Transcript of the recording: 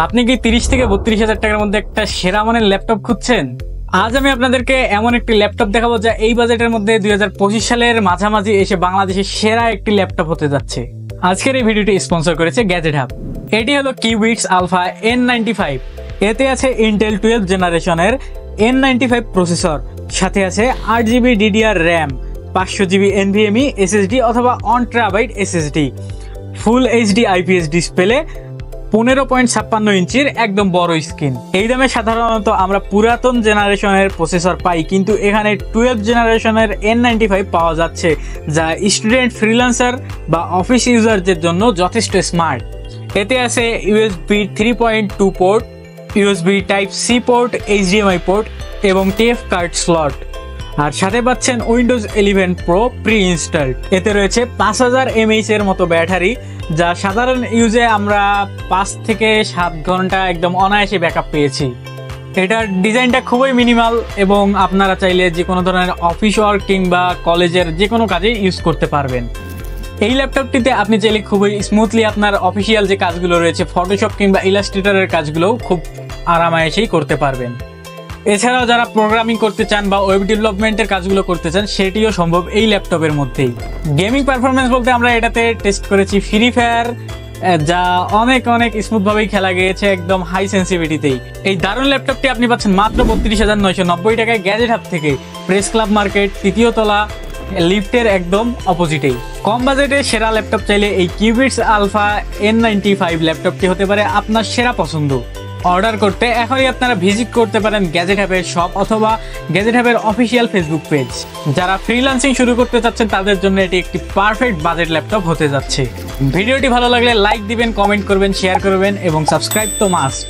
আপনি কি 30 থেকে 32,000 টাকার মধ্যে একটা সেরা মানের ল্যাপটপ খুঁজছেন? আজ আমি আপনাদেরকে এমন একটি ল্যাপটপ দেখাবো যা এই বাজেটের মধ্যে 2025 সালের মাঝামাঝি এসে বাংলাদেশের সেরা একটি ল্যাপটপ হতে যাচ্ছে। আজকের এই ভিডিওটি স্পন্সর করেছে গ্যাজেট হাব। এটি হলো কিউবিটস আলফা N95। এতে আছে ইন্টেল 12 জেনারেশনের N95 প্রসেসর, সাথে আছে 8GB DDR RAM, 500GB NVMe SSD অথবা 1TB SSD, ফুল HD IPS ডিসপ্লে, 15.56 ইঞ্চির একদম বড় স্ক্রিন। এই দামে সাধারণত আমরা পুরাতন জেনারেশনের প্রসেসর পাই, কিন্তু এখানে 12 জেনারেশনের N95 পাওয়া যাচ্ছে, যা স্টুডেন্ট, ফ্রিল্যান্সার বা অফিস ইউজারদের জন্য যথেষ্ট স্মার্ট। এতে আছে USB 3.2 port, USB Type-C port, HDMI port এবং TF কার্ড স্লট। আর সাথে পাচ্ছেন উইন্ডোজ 11 প্রো প্রি ইনস্টলড। এতে রয়েছে 5000 mAh এর মতো ব্যাটারি, যা সাধারণ ইউজে আমরা 5 থেকে 7 ঘন্টা একদম অনায়াসে ব্যাকআপ পেয়েছি। এটার ডিজাইনটা খুবই মিনিমাল এবং আপনারা চাইলে যে কোনো ধরনের অফিস ওয়ার্ক কিংবা কলেজের যে কোনো কাজে ইউজ করতে পারবেন। এই ল্যাপটপটিতে আপনি চাইলে খুবই স্মুথলি আপনার অফিসিয়াল যে কাজগুলো রয়েছে, ফটোশপ কিংবা ইলাস্ট্রেটরের কাজগুলোও খুব আরামায়েশেই করতে পারবেন। এছাড়াও যারা প্রোগ্রামিং করতে চান বা ওয়েব ডেভেলপমেন্টের কাজগুলো করতে চান, সেটিও সম্ভব এই ল্যাপটপের মধ্যেই। গেমিং পারফরমেন্স বলতে আমরা এটাতে টেস্ট করেছি ফ্রি ফায়ার, যা অনেক স্মুথভাবেই খেলা গিয়েছে একদম হাই সেন্সিটিভিটিতেই। এই দারুণ ল্যাপটপটি আপনি পাচ্ছেন মাত্র 32,990 টাকায় গ্যাজেট হাব থেকে, প্রেস ক্লাব মার্কেট, 3য় তলা, লিফটের একদম অপোজিটেই। কম বাজেটে সেরা ল্যাপটপ চাইলে এই কিউবিটস আলফা N95 ল্যাপটপটি হতে পারে আপনার সেরা পছন্দ। অর্ডার করতে এখনই আপনারা ভিজিট করতে পারেন গ্যাজেট হাবের শপ অথবা গ্যাজেট হাবের অফিসিয়াল ফেসবুক পেজ। যারা ফ্রিল্যান্সিং শুরু করতে চাচ্ছেন তাদের জন্য এটি একটি পারফেক্ট বাজেট ল্যাপটপ হতে যাচ্ছে। ভিডিওটি ভালো লাগলে লাইক দিবেন, কমেন্ট করবেন, শেয়ার করবেন এবং সাবস্ক্রাইব তো মাস্ট।